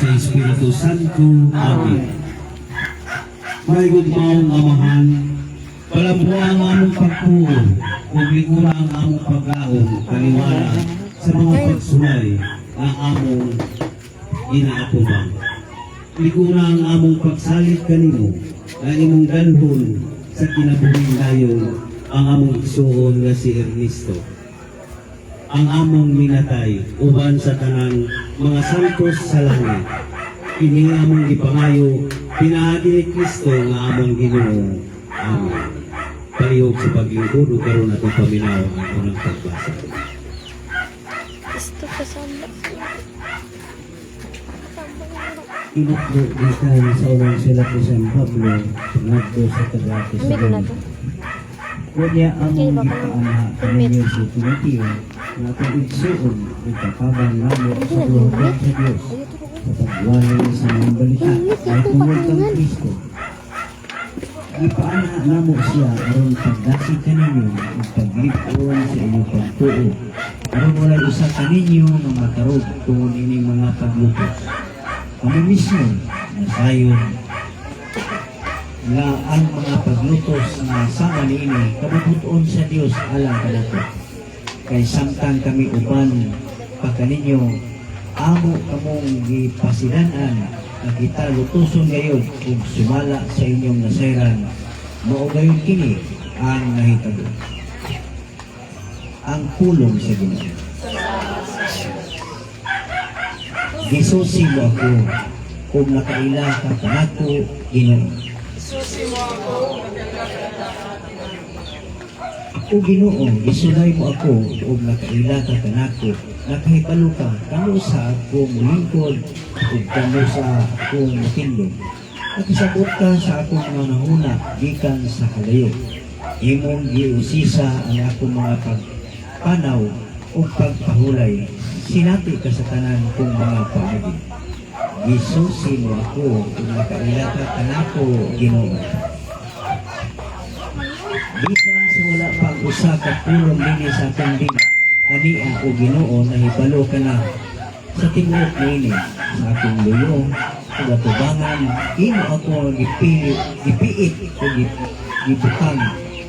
sa Espiritu Santo. Amen. May gudmaong amahan, palabuan ang among pagtuo, ug ligura ang among paglaom, kaliwala sa mga pagsulay na among inaatubang. Ligura ang among pagsalit kanimo, na imong dalhon sa kinabuhing dayon ang among igsuon nga si Ernesto. Ang among minatay uban sa tanang mga santos sa langit. Kini among ipangayo, pinaagi ni Kristo nga among Ginoo. Amen. Palihog sa paglingkod o karon natin paminaw ang unang pagbasa. Gusto ko samba. Inuklo gikan sa unang sulat ni San Pablo ngadto sa Tagati sa Ambil na to. Kunya among Okay, baka gipaanha permit. kaninyo si Timoteo nga atong igsuon ipakabang namo Hindi sa na buhatag limit. sa Dios Ayun to ko. sa pagwalay sa mga balita ay tungod kang Kristo. Gipaanha namo siya aron pagdasig kaninyo ug paglikon sa inyong pagtuo aron walay usa kaninyo nga matarog tungod ini mga paglutos. Kami mismo nasayon nga ang mga paglutos nga sama niini kabubuton sa Dios alang kanato. Kay samtang kami uban pa kaninyo amo kamong gipasidan-an nga kita lutuson gayud ug sumala sa inyong nasayran mao gayud kini ang nahitabo. Ang pulong sa Ginoo. Gisusi mo ako kung nakaila ka kanako Ginoo. O Ginoo, gisulay mo ako ug nakaila ka kanako, nakahibalo ka kamo sa akong lingkod ug kamo sa akong matindog. Nakisabot ka sa akong mga nahuna gikan sa kalayo. Imong giusisa ang akong mga pagpanaw ug pagpahulay. Sinati ka sa tanan kong mga pamilya. Gisusi mo ako ug nakaila ka kanako Ginoo. Bisan sa wala pang usa ka pulong nini sa atong dina, kaniya o Ginoo nahibalo ka na sa tibuok nini sa akong luyo ug atubangan imo ako gipiit ug gibutang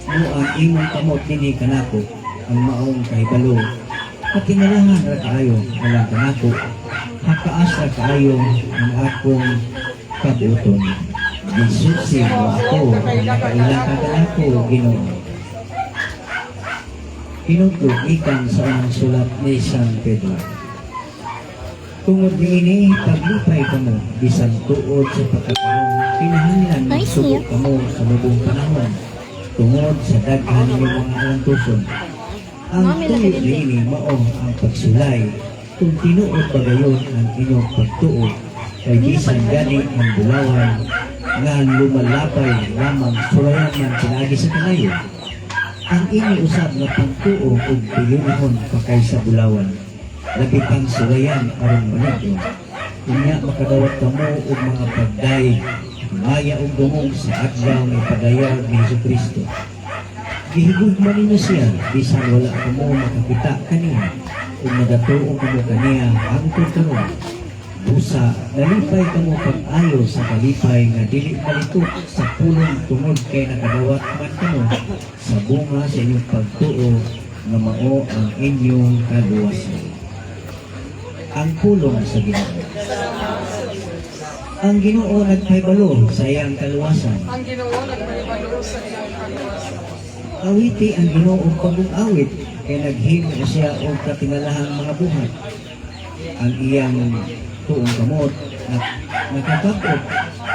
mo ang imong kamot nini kanako ang maong kahibalo. Kakinalahan ra kaayo alang kanako, hakaas ra kaayo ang akong kabuton. Gisusi mo ako, nakaila ka kanako Ginoo. Pinutog ikan sa unang sulat ni San Pedro. Tungod niini paglipay kamo bisan tuod sa pagkakaroon, kinahanglan Nice magsubok niya. kamo sa lubong panahon tungod sa daghan ng mga alantuson. Ang Mami, laki tuyo din niini mao ang pagsulay kung tinuod ba gayon ang inyong pagtuod kay bisan gani ang bulawan nga lumalapay lamang sulayan man pinagi sa kanayo. Ang iniusab nga pagtuo ug pilunahon pakay sa bulawan. Labi pang sulayan aron manidon. Unya makadawat kamo og mga pagday, maya ug dumog sa adlaw nga padayag ni Jesucristo. Gihigugman ninyo siya bisan wala kamo makakita kaniya ug nadatuo kamo kaniya hangtod karon. Busa, nalipay kamo pag-ayo sa kalipay nga dili balitok sa pulong tungod kay nakadawat man kamo sa bunga sa inyong pagtuo nga mao ang inyong kaluwasan. Ang pulong sa Ginoo. Ang Ginoo nagpahibalo sa iyang kaluwasan. Ang Ginoo nagpahibalo sa iyang kaluwasan. Awiti ang Ginoo og pag-awit kay naghimo siya og katingalahang mga buhat. Ang iyang tuong kamot at nakakapot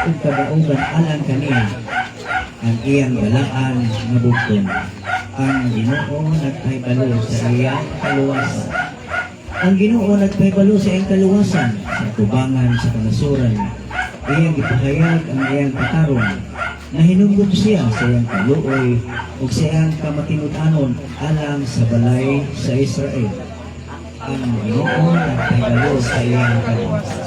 ug kadaugan alang kaniya. Ang iyang balaan nga bugton. Ang Ginoo nagpahibalo sa iyang kaluwasan. Ang Ginoo nagpahibalo sa iyang kaluwasan sa tubangan sa kanasuran. Iyang gipahayag ang iyang katarong. Nahinunggot siya sa iyang kaluoy ug sa iyang kamatinud-anon alang sa balay sa Israel. Ang Ginoo nagpahibalo sa iyang kaluwasan.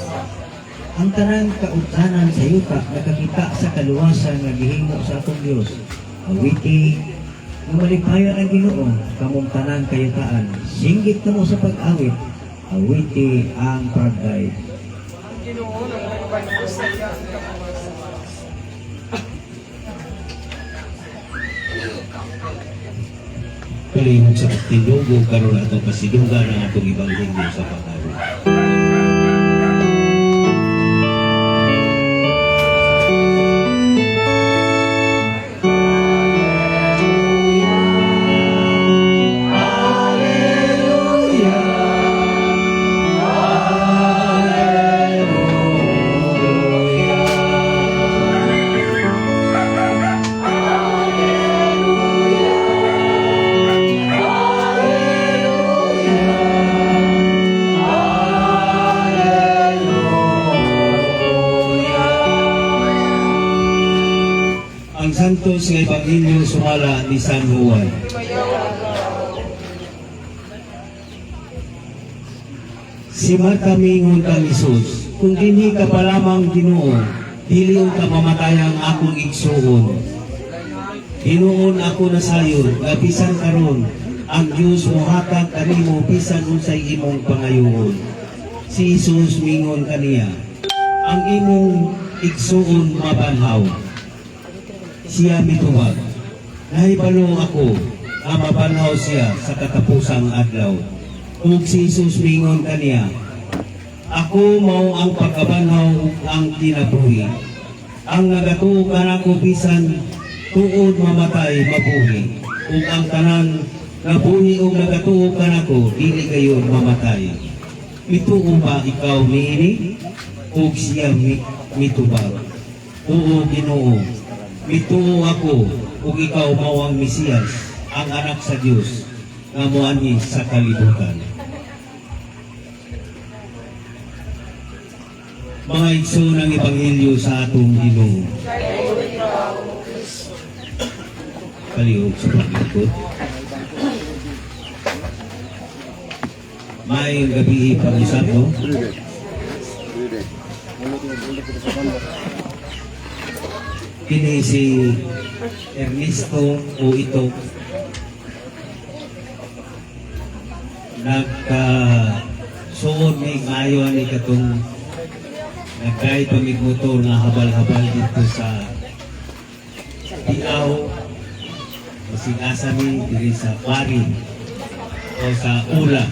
Ang tanang kautanan sa yuta nakakita sa kaluwasan nga gihimo sa atong Dios. Awiti nga malipayon ang Ginoo kamong tanang kayutaan. Singgit kamo sa pag-awit. Awiti ang pagday. Ang doon ang nagbalo sa iyang kaluwasan. Kalihog sa pagtindog o karoon atong pasidunggan ang atong Ebanghelyo sa pagkaroon. Ang santos nga Ebanghelyo sumala ni San Juan. Si Marta mingon kang Isus, kung dinhi ka pa lamang Ginoo, dili ka mamatay ang akong igsuon. Hinuon ako na sayon, nga bisan karon, ang Dios mohatag kanimo bisan unsay imong pangayoon. Si Isus mingon kaniya, ang imong igsuon mabanhaw. Siya mituwag, nahibalo ako nga mabanhaw siya sa katapusang adlaw. Ug si Jesus mingon kaniya, ako mao ang pagkabanhaw ug ang kinabuhi. Ang nagatuo kanako bisan tuod mamatay mabuhi. Ug ang tanan nabuhi ug nagatuo kanako dili gayon mamatay. Mituo ba ikaw niini? Ug siya mitubag. Oo, Ginoo. Mituo ako ug ikaw mao ang Mesiyas, ang anak sa Dios nga moanhi sa kalibutan. Mga igsoon ng Ebanghelyo sa atong Ginoo. Kalihog sa paglingkod. Maayong gabi pag-usap mo. Kini si Ernesto o ito nagka-suod may maayo ni katong nagkay pamigmotor nga habal-habal dito sa Tiaw o sigasa ni diri sa Pari o sa Ula.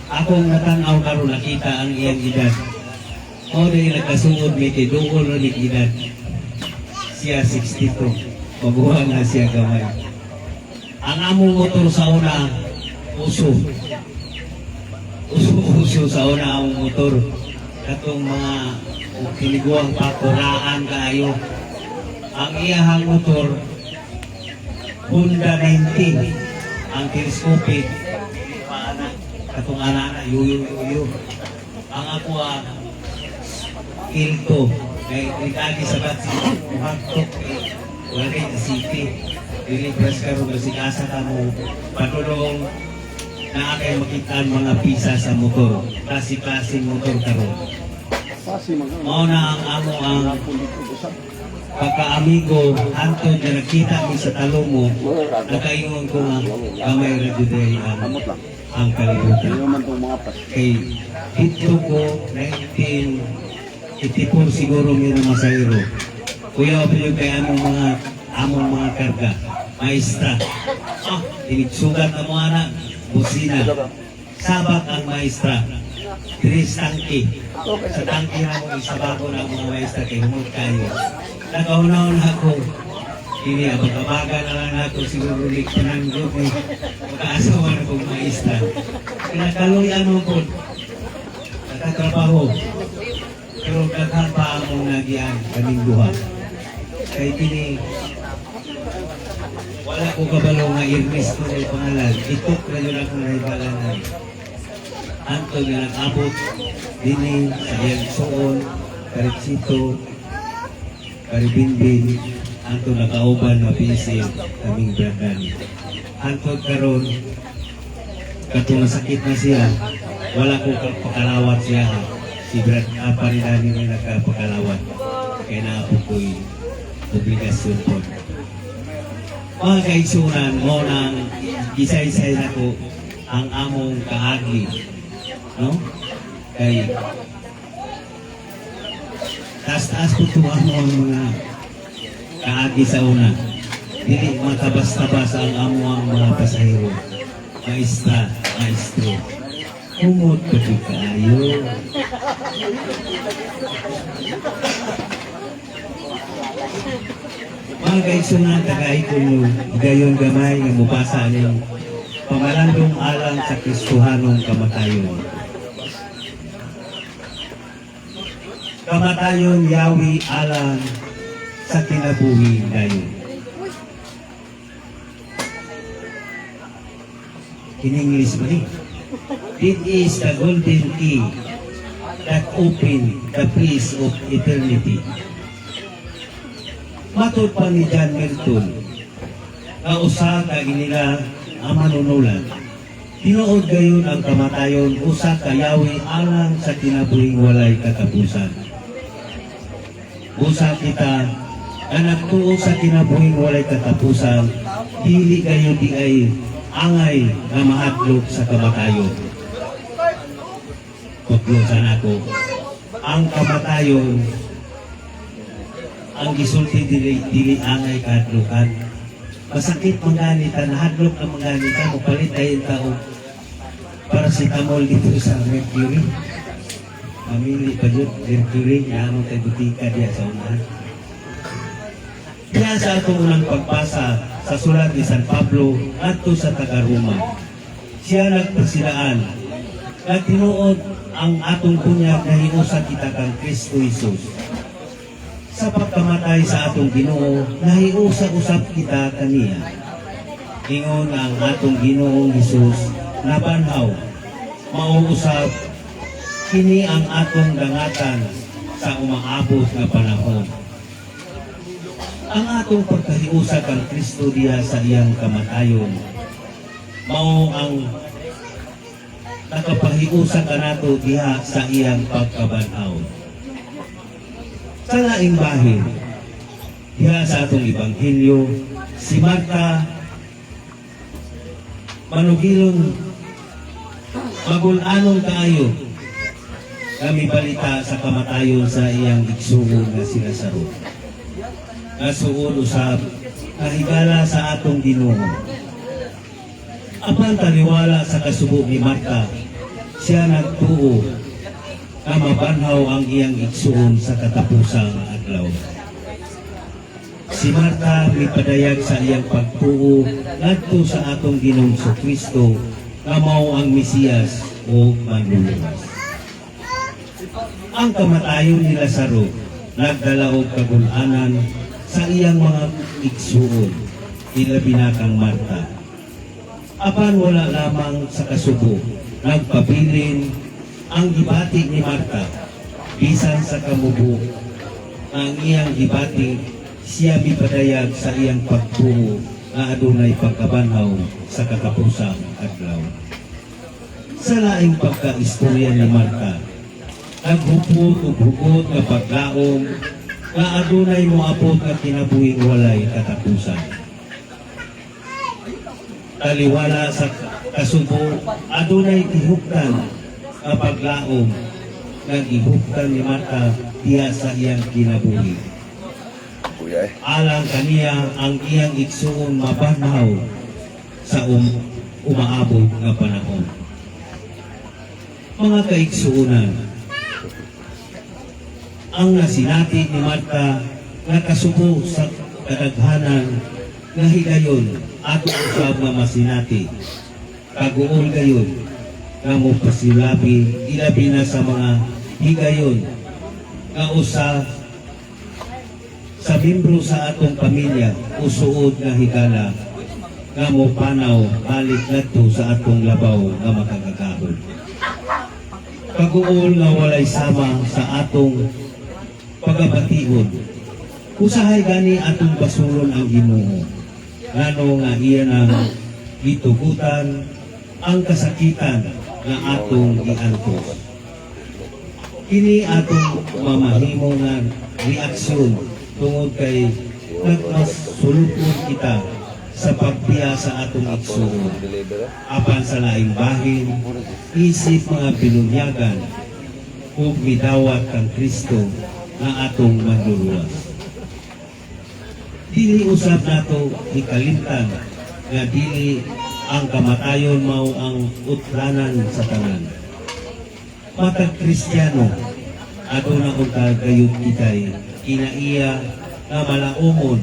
Akong natanaw karon nakita ang iyang edad. O dahil nagkasungod may tidungol na ni edad. Siya 62. Mabuha na siya gamay. Ang among motor sa una, uso. Uso sa una ang motor. Katong mga kiniguang pakuraan kaayo. Ang iyahang motor, Honda 19. Ang telescopic, katong ana yuyo. Ang ako Kilto, kay Rikagi sa Batsi, Muhagtok, wala kayo sa city. Dilibras ka rin, masigasa ka mo, patulong na akay makita ang mga pisa sa motor. Klase-klaseng motor ka rin. Mauna ang amo ang pagka-amigo, Anton, na nakita mo sa talo mo, nakaingon ko nga, kamay radyuday ang kalibutan. Kay dito ko, 1984 siguro meron masayro. Kuya, pinag kay among mga karga, maestra. Tinigsugat na mga anak, busina. Sabat ang maestra. 3 tangke. Sa tangke na mo, isabago na ang mga maestra kay humod kayo. Nakauna-una ako. Ini, pagkabaga na lang ako siguro ulit pananggod eh. Pagkaasawa na kong maestra. Pinakaluyan mo po. Nakatrabaho. Pero daghan pa among nagyan kaming duha. Kay kini wala ko kabalo nga Ernesto na pangalan. Itok na yun ako na ibalanan. Anto nga nag-abot dini sa Yelsoon, Karitsito, Karibinbin, anto nakauban na pisil kaming bradan. Anto karon katong nasakit na siya, wala ko pakalawat siya. Si Brad Aparidani na nagkapakalawat. Kaya naapos ko'y obligasyon po. Mga kaigsunan mo nang isa-isay na ko ang among kaagli. No? Kay taas-taas po ito ang mga kaagi sa una. Dili matabas-tabas ang amo ang mga pasahero. Maestro. Humot ko di kayo. Mga kaigsunan, tagay ko nyo, gayon gamay nga mupasa niyong pamalandong alang sa Kristuhanong kamatayon. Kamatayon yawi alang sa kinabuhi dayon. In English ba ni? It is the golden key that open the peace of eternity. Matod pa ni John Milton, na usa ka inila ang manunulat. Tinuod gayon ang kamatayon, usa ka yawi alang sa kinabuhing walay katapusan. Usa kita na nagtuo sa kinabuhing walay katapusan, dili gayon di ay angay na mahadlok sa kamatayon. Paglusan ako, ang kamatayon, ang gisulti dili angay kahadlokan. Masakit mangganita, nahadlok na mangganita, mapalit tayo tao paracetamol dito sa Mercury. Mamili pa dyan, Mercury, yaman tayo butika diya sa unahan. Kaya sa atong unang pagpasa sa sulat ni San Pablo ato sa taga-Roma, siya nagpasidaan na tinuod ang atong kunyag na hiusa kita kang Kristo Jesus. Sa pagkamatay sa atong Ginoo, nahiusa-usap kita kaniya. Ingon ang atong Ginoong Jesus na banhaw, mauusap, kini ang atong dangatan sa umaabot na panahon. Ang atong pagkahiusa kang Kristo diya sa iyang kamatayon, mao ang nakapahiusa ka nato diha sa iyang pagkabanhaw. Sa laing bahin, diha sa atong Ebanghelyo, si Marta manugilon magulanon kaayo kami balita sa kamatayon sa iyang igsuon nga si Lazaro. Nasuod usab kahigala sa atong Ginoo. Apan taliwala sa kasubo ni Marta, siya nagtuo na mabanhaw ang iyang igsuon sa katapusang adlaw. Si Marta mipadayag sa iyang pagtuo ngadto sa atong Ginoong Kristo nga mao ang Mesiyas o manluluwas. Ang kamatayon ni Lazaro nagdala og kagul-anan sa iyang mga igsuon, ilabi na kang Marta. Apan wala lamang sa kasubo, nagpabilin ang gibati ni Marta, bisan sa kamubo, ang iyang gibati, siya mipadayag sa iyang pagtuo na adunay pagkabanhaw sa katapusang adlaw. Sa laing pagkaistorya ni Marta, naghupot ug hugot nga paglaom na adunay moabot nga kinabuhing walay katapusan. Taliwala sa kasubo, adunay gihuptan nga paglaom nga gihuptan ni Marta diya sa iyang kinabuhi. Alang kaniya ang iyang igsuon mabanhaw sa umaabot nga panahon. Mga kaigsuonan, ang nasinati ni Marta nga kasubo sa kadaghanan nga higayon ato usab nga masinati. Kaguol gayon nga mopasilabi ilabi na sa mga higayon nga usa sa membro sa atong pamilya usuod nga higala nga mopanaw balik ngadto sa atong labaw nga makagagahon. Kaguol nga walay sama sa atong pagabatiyon. Usahay gani atong basulon ang Ginoo. Ngano nga iya nang gitugutan ang kasakitan nga atong giantos. Kini atong mamahimo nga reaksyon tungod kay nagmasulupon kita sa pagbiya sa atong igsuon. Apan sa laing bahin, isip mga pinunyagan ug midawat kang Kristo nga atong manluluwas. Dili usab nato ikalimtan nga dili ang kamatayon mao ang utlanan sa tanan. Matag Kristiyano, aduna unta gayud kitay kinaiya nga malaumon,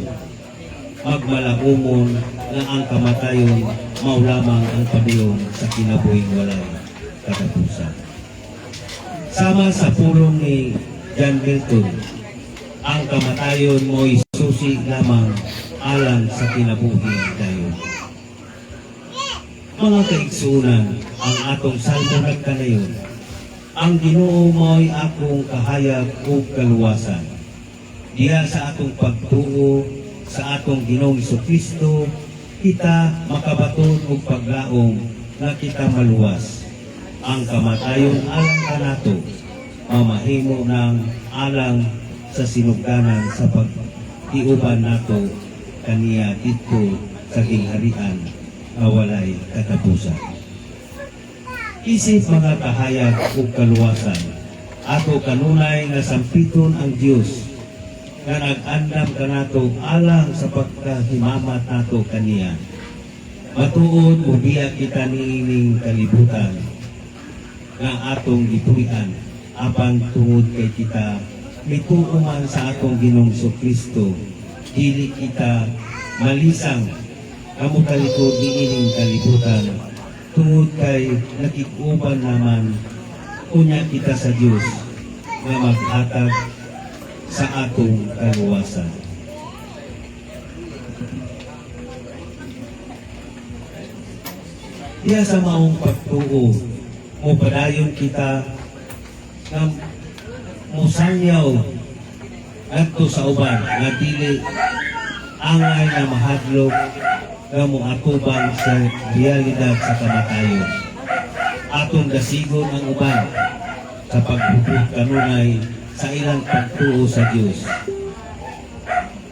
magmalaumon nga ang kamatayon mao lamang ang padayon sa kinabuhing walay katapusan. Sama sa pulong ni John Milton, ang kamatayon mo'y susi lamang alang sa kinabuhi dayon. Mga kaigsunan, ang atong salmo nagkanayon, ang Ginoo mo'y akong kahayag ug kaluwasan. Diya sa atong pagtuo sa atong Ginoong Jesucristo, kita makabaton ug paglaom nga kita maluwas. Ang kamatayon alang kanato, mamahimo ng alang sa sinugdanan sa pag-iuban nato kaniya dito sa gingharian nga walay katapusan. Isip mga kahayag ug kaluwasan, ato kanunay nga sampiton ang Dios nga nag-andam kanato alang sa pagkahimamat nato kaniya. Matuod o biya kita niining kalibutan nga atong gipuy-an apan tungod kay kita mituuman sa atong Ginoong Jesucristo, dili kita malisang kamutalikod niining kalibutan tungod kay nakikuban naman unya kita sa Dios nga maghatag sa atong kaluwasan. Diya sa maong pagtuo, o padayon kita na musangyaw adto sa uban nga dili angay na mahadlok nga moatubang sa realidad sa kamatayon. Atong gasigon ang uban sa pagbubud kanunay sa ilang pagtuo sa Dios.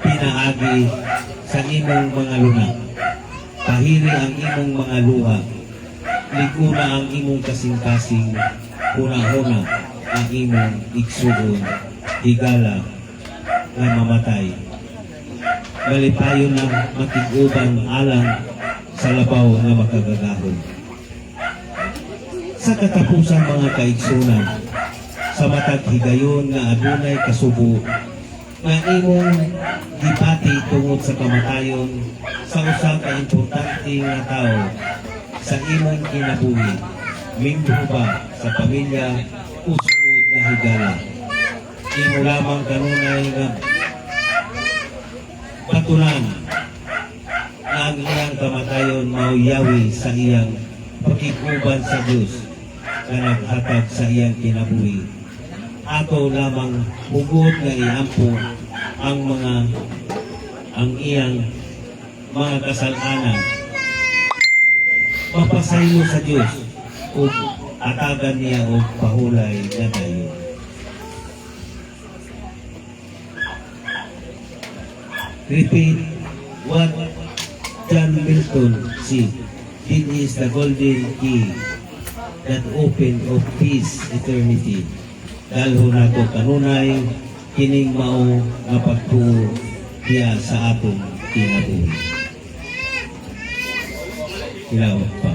Pinaagi sa imong mga luna, pahiri ang imong mga luha, liguna ang imong kasing-kasing, huna-huna ang imong igsugon, higala na mamatay. Malipayon ng matiguban alang sa labaw na makagagahon. Sa katapusan mga kaigsunan, sa matag higayon nga adunay kasubo, nga imong gipati tungod sa kamatayon sa usa ka importante nga tao sa imong kinabuhi, membro ba sa pamilya o suod na higala. Imo lamang kanunay nga patunan na ang iyang kamatayon mauyawi sa iyang pakikuban sa Diyos na naghatag sa iyang kinabuhi. Ato lamang hugod nga iampo ang iyang mga kasalanan. Mapasaylo sa Diyos o atagan niya o pahulay na tayo. Repeat what John Milton said. It is the golden key that open of peace eternity. Dalho nato kanunay kining mao nga pagtuo diya sa atong kinabuhi. Kilawat pa.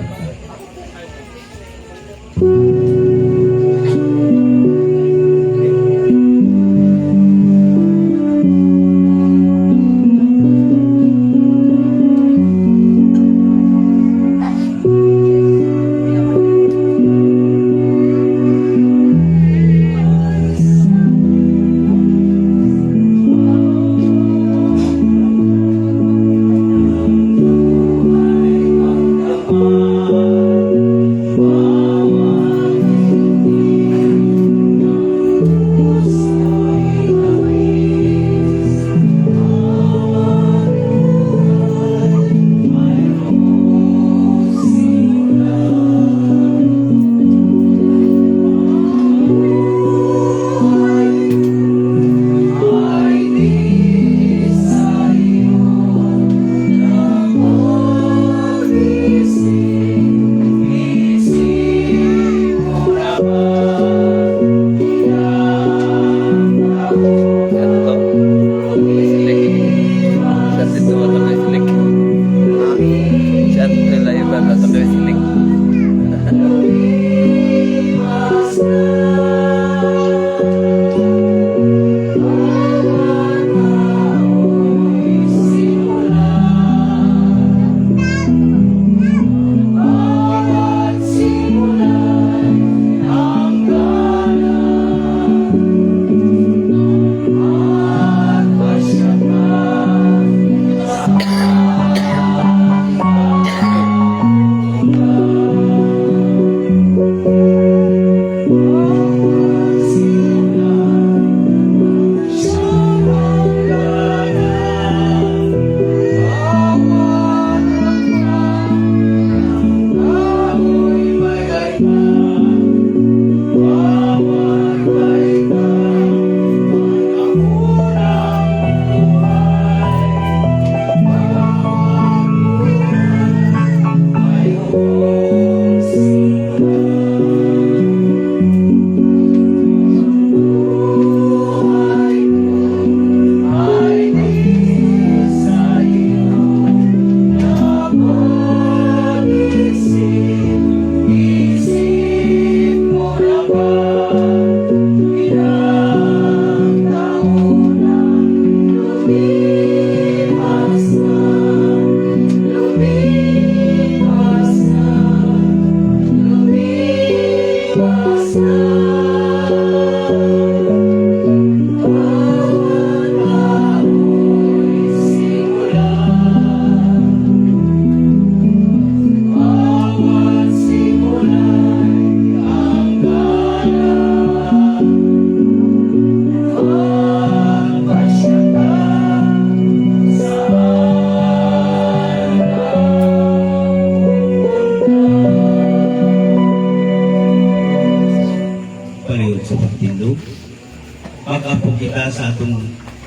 mag-apo kita sa atong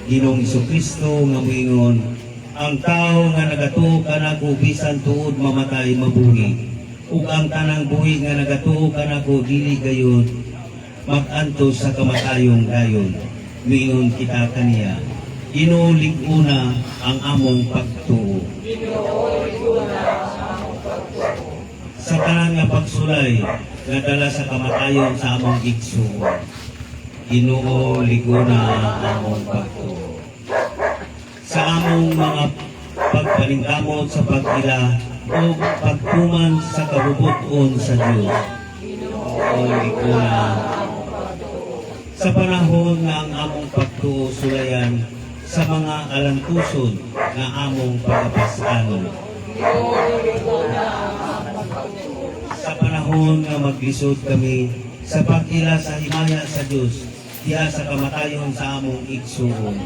Ginoong Jesucristo nga moingon, ang tao nga nagatuo kanako bisan tuod mamatay mabuhi, ug ang tanang buhi nga nagatuo kanako dili gayud mag-antos sa kamatayong dayon. Moingon kita kaniya, Ginoo lig-una ang among pagtuo. Sa tanan nga pagsulay nga dala sa kamatayon sa among igsuon, Ginoo lig-una ang among pagtuo. Sa among mga pagpaningkamot sa pag-ila o pagtuman sa kabubuton sa Dios, Ginoo lig-una sa panahon nga ang among pagtuo sulayan sa mga alantuson nga among pagapasanon. Sa panahon nga maglisod kami sa pag-ila sa himaya sa Dios diha sa kamatayon sa among igsuon.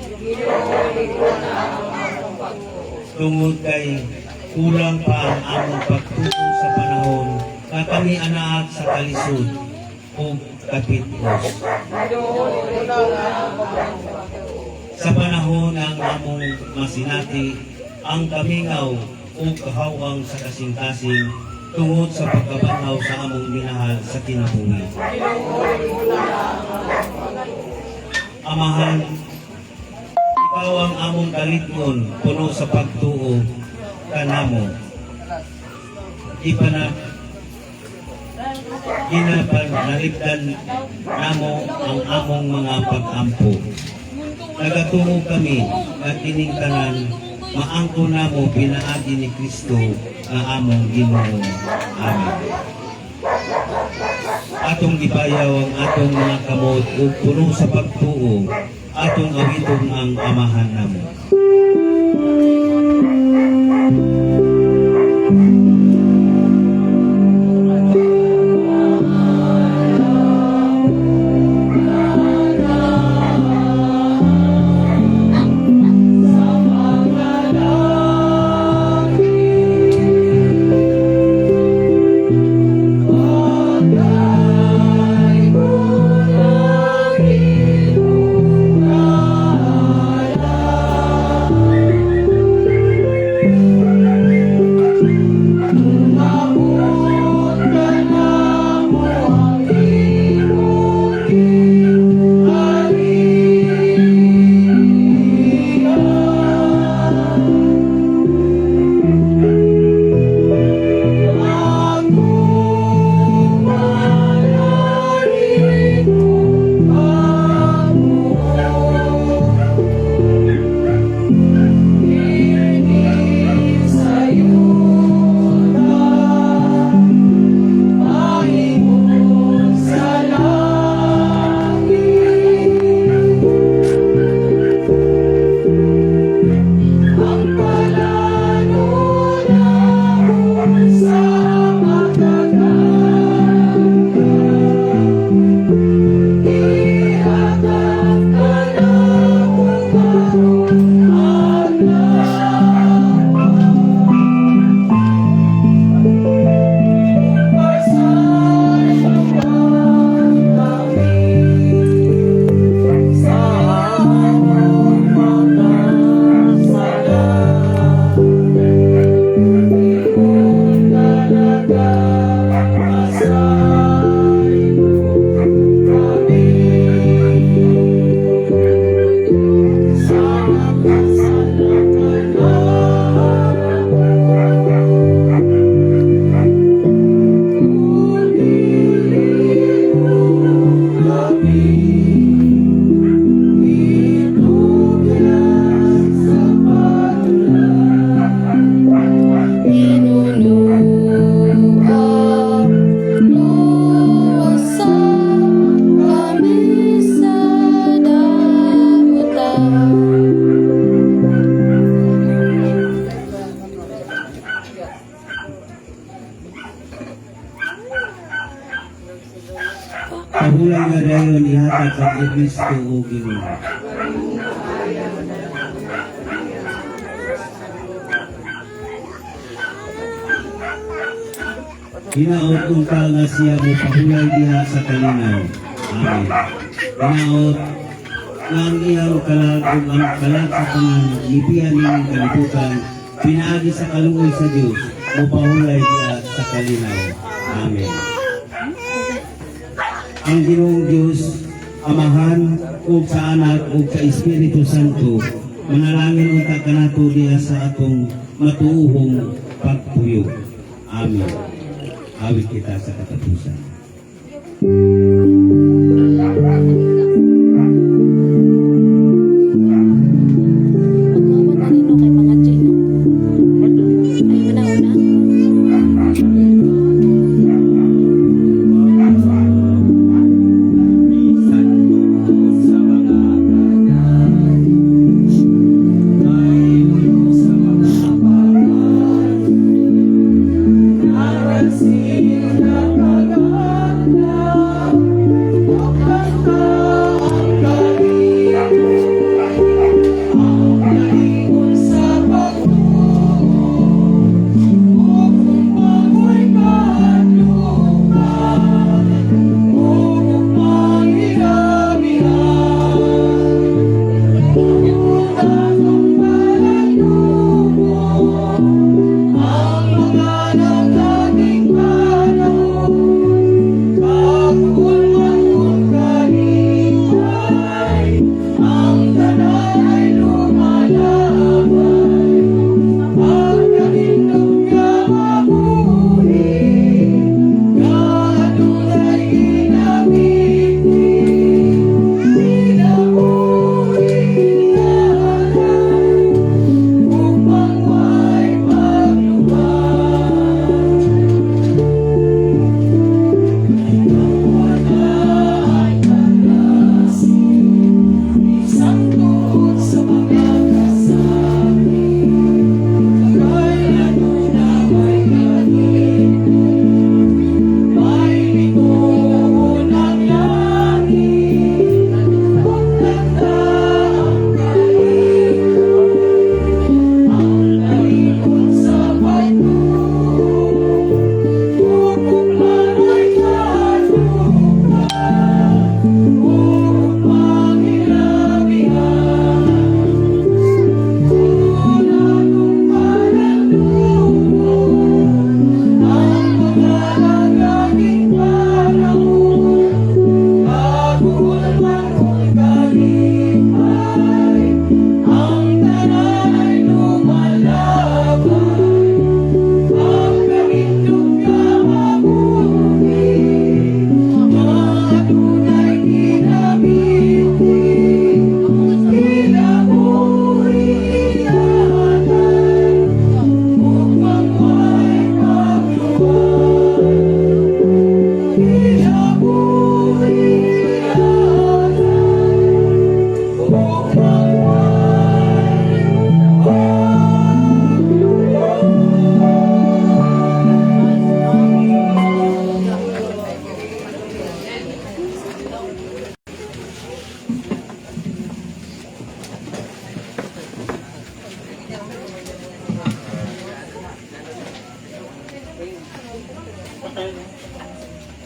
Tungod kay kulang pa ang among pagtuo sa panahon nga kami anak sa kalisod o kapitos. Sa panahon ang among masinati ang kamingaw o kahawang sa kasing-kasing tungod sa pagkabanhaw sa among minahal sa kinabuhi. Amahan, ikaw ang among kalitgon puno sa pagtuo kanamo. Ginapanalipdan namo ang among mga pag-ampo. Nagatungo kami at tiningtanan maangko namo pinaagi ni Kristo ang among Ginoo. Amen. Atong gipayaw ang atong mga kamot ug puno sa pagtuo, atong awiton ang amahan namo. Pahulay nga dayon ihatag sa Kristo o Ginoo. Hinaot unta nga siya mo pahulay diha sa kalinaw. Amen. Hinaot nga ang iyang kalag ug ang kalag sa panganipian nining kalibutan pinaagi sa kaluoy sa Dios mopahulay diya sa kalinaw. Amen. Ang Ginoong Diyos, Amahan, ug sa Anak, ug sa Espiritu Santo, manalangin unta kanato diha sa atong matuuhong pagpuyo. Amen. Awit kita sa katapusan. Magmamad na nino kay mga Chino. Ay, manauna.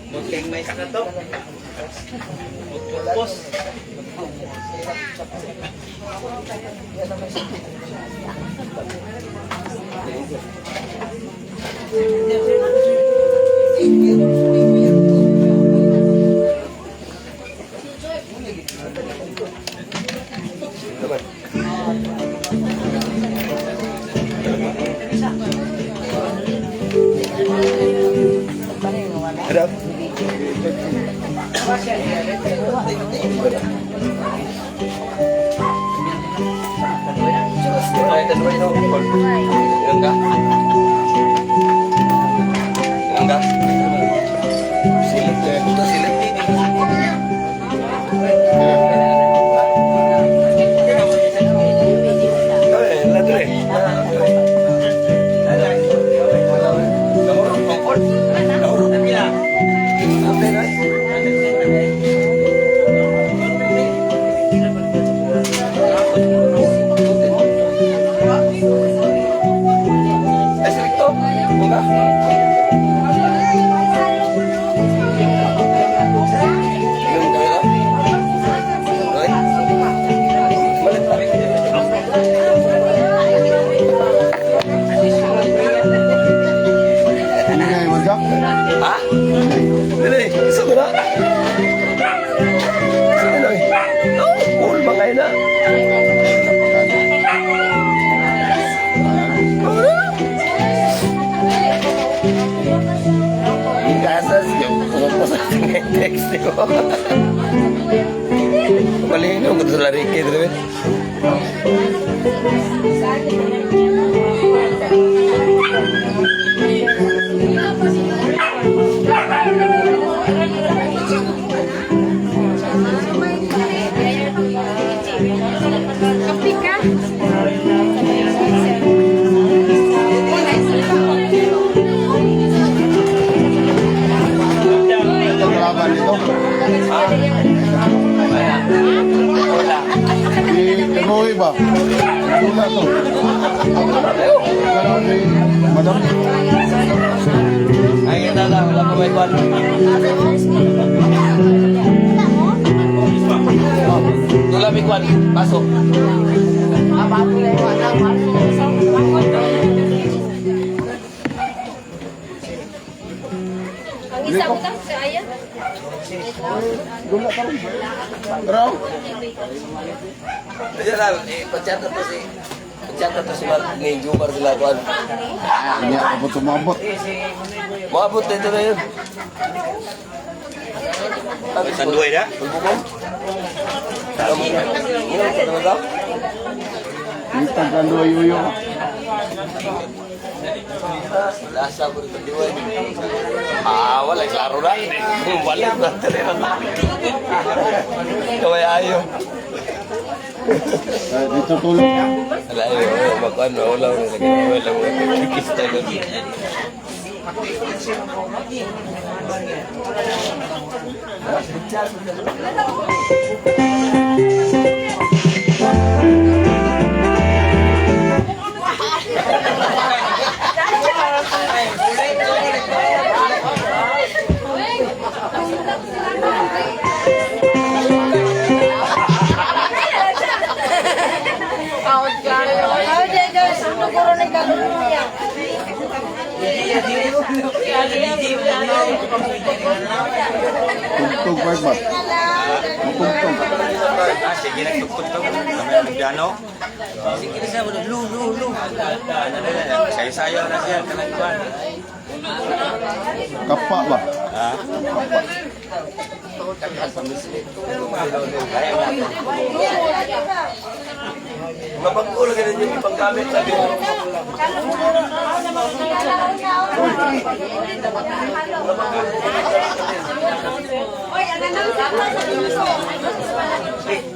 Munting may sakatok. Pupos. Kain na. Kasas yung pupus sa text ko. Malino ko sa lari kay dito. Kapi ka? Kalaban nito. Inuwi ba? Wala to. Kalaban ni Madam. Ay, kita lang. Wala pa may kwan. Wala may kwan. Pasok. Ang isa ko lang sa ayan. Pero, Ayan lang. Pagtsata to si... Pagtsata to si Mark. Ngayon, Jumar sila kwan. hindi ako tumabot. Maabot na ito na yun. Sanduay na? Pagbukom? Ano daw? Hindi tagkando yuyo. Lasa ko rin pagdiway. Wala. Klaro na. Balik na. Kaway ayaw. Dito tulog. Wala ayaw. Makuan na ulaw. Wala mo. Kikis tayo. Tugtog pa ba? Tugtog. Sige, nagtugtog. Kami ang piano. Sige na siya. Lu. Sayo-sayo na siya. Kanagkuhan. Kapa ba? Ha? Mapagkulo ka rin yung ipanggamit lagi.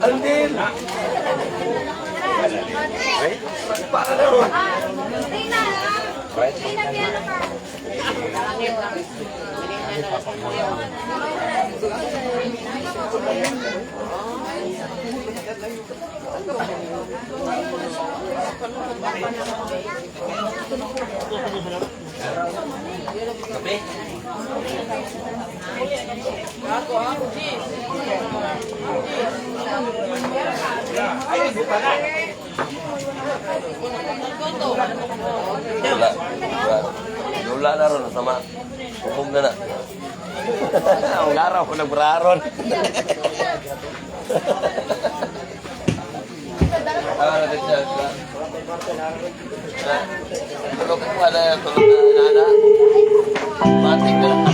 Aldin! Para na ron. Wala na ron sama. Hukom na na. Ang laraw ko nagbararon. Tulog ko pala, tulog na nana. Matik na.